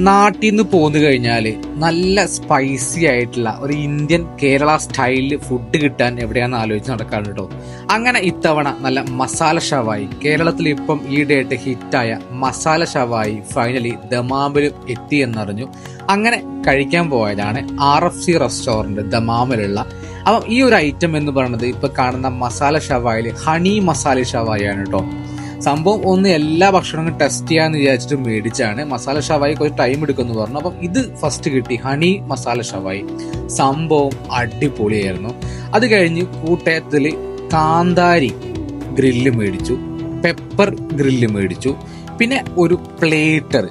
നാട്ടിൽ നിന്ന് പോന്നു കഴിഞ്ഞാല് നല്ല സ്പൈസി ആയിട്ടുള്ള ഒരു ഇന്ത്യൻ കേരള സ്റ്റൈലിൽ ഫുഡ് കിട്ടാൻ എവിടെയാണെന്ന് ആലോചിച്ച് നടക്കാണ് കേട്ടോ. അങ്ങനെ ഇത്തവണ നല്ല മസാല ഷവായി, കേരളത്തിൽ ഇപ്പം ഈയിടെയായിട്ട് ഹിറ്റായ മസാല ഷവായി ഫൈനലി ദമാമിലും എത്തി എന്നറിഞ്ഞു. അങ്ങനെ കഴിക്കാൻ പോയതാണ് RFC റെസ്റ്റോറന്റ് ദമാമിലുള്ള. അപ്പം ഈ ഒരു ഐറ്റം എന്ന് പറയുന്നത് ഇപ്പൊ കാണുന്ന മസാല ഷവായിൽ ഹണി മസാല ഷവായാണ് കേട്ടോ. സംഭവം ഒന്ന് എല്ലാ ഭക്ഷണങ്ങളും ടെസ്റ്റ് ചെയ്യാന്ന് വിചാരിച്ചിട്ട് മേടിച്ചാണ്. മസാല ഷവായി കുറച്ച് ടൈം എടുക്കുമെന്ന് പറഞ്ഞു. അപ്പം ഇത് ഫസ്റ്റ് കിട്ടി, ഹണി മസാല ഷവായി. സംഭവം അടിപൊളിയായിരുന്നു. അത് കഴിഞ്ഞ് കൂട്ടയത്തില് കാന്താരി ഗ്രില്ല് മേടിച്ചു, പെപ്പർ ഗ്രില്ല് മേടിച്ചു, പിന്നെ ഒരു പ്ലേറ്റർ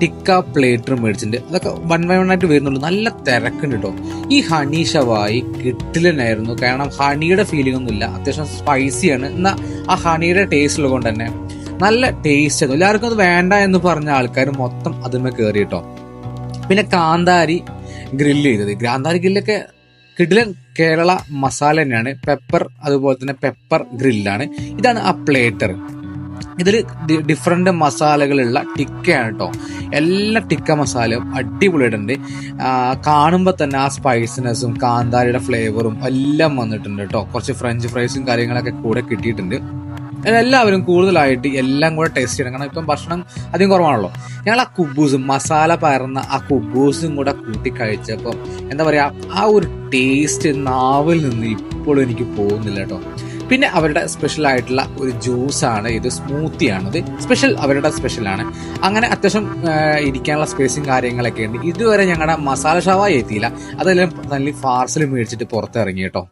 ടിക്ക പ്ലേറ്റർ മേടിച്ചിട്ടുണ്ട്. അതൊക്കെ വൺ ബൈ വൺ ആയിട്ട് വരുന്നുള്ളൂ. നല്ല തിരക്കുണ്ട് കേട്ടോ. ഈ ഹണി ഷവായി കിട്ടില്ലെന്നായിരുന്നു. കാരണം ഹണിയുടെ ഫീലിംഗ് ഒന്നുമില്ല, അത്യാവശ്യം സ്പൈസിയാണ്. എന്നാൽ ആ ഹണിയുടെ ടേസ്റ്റ് ഉള്ളത് കൊണ്ട് തന്നെ നല്ല ടേസ്റ്റ് ആയിരുന്നു. എല്ലാവർക്കും അത് വേണ്ട എന്ന് പറഞ്ഞ ആൾക്കാർ മൊത്തം അതിന്മേ കയറി കേട്ടോ. പിന്നെ കാന്താരി ഗ്രില്ല് ചെയ്തത്, കാന്താരി ഗ്രില്ലൊക്കെ കിടിലൻ കേരള മസാല തന്നെയാണ്. പെപ്പർ അതുപോലെ തന്നെ പെപ്പർ ഗ്രില്ലാണ്. ഇതാണ് ആ പ്ലേറ്റർ. ഇതിൽ ഡിഫറെന്റ് മസാലകളുള്ള ടിക്കയാണ് കേട്ടോ. എല്ലാ ടിക്ക മസാലയും അടിപൊളിയായിട്ടുണ്ട്. കാണുമ്പോൾ തന്നെ ആ സ്പൈസിനെസ്സും കാന്താരിയുടെ ഫ്ലേവറും എല്ലാം വന്നിട്ടുണ്ട് കേട്ടോ. കുറച്ച് ഫ്രഞ്ച് ഫ്രൈസും കാര്യങ്ങളൊക്കെ കൂടെ കിട്ടിയിട്ടുണ്ട്. എല്ലാവരും കൂടുതലായിട്ട് എല്ലാം കൂടെ ടേസ്റ്റ് ചെയ്യണം. കാരണം ഇപ്പം ഭക്ഷണം അധികം കുറവാണല്ലോ. ഞങ്ങൾ ആ കുബൂസും മസാല പകർന്ന ആ കുബൂസും കൂടെ കൂട്ടി കഴിച്ചപ്പം എന്താ പറയാ, ആ ഒരു ടേസ്റ്റ് നാവിൽ നിന്ന് ഇപ്പോഴും എനിക്ക് പോകുന്നില്ല കേട്ടോ. പിന്നെ അവരുടെ സ്പെഷ്യൽ ആയിട്ടുള്ള ഒരു ജ്യൂസാണ് ഇത്, സ്മൂത്തിയാണിത്. അവരുടെ സ്പെഷ്യലാണ്. അങ്ങനെ അത്യാവശ്യം ഇരിക്കാനുള്ള സ്പേസും കാര്യങ്ങളൊക്കെ ഉണ്ട്. ഇതുവരെ ഞങ്ങളുടെ മസാല ഷവായി എത്തിയില്ല. അതെല്ലാം നല്ല പാർസൽ മേടിച്ചിട്ട് പുറത്തിറങ്ങി കേട്ടോ.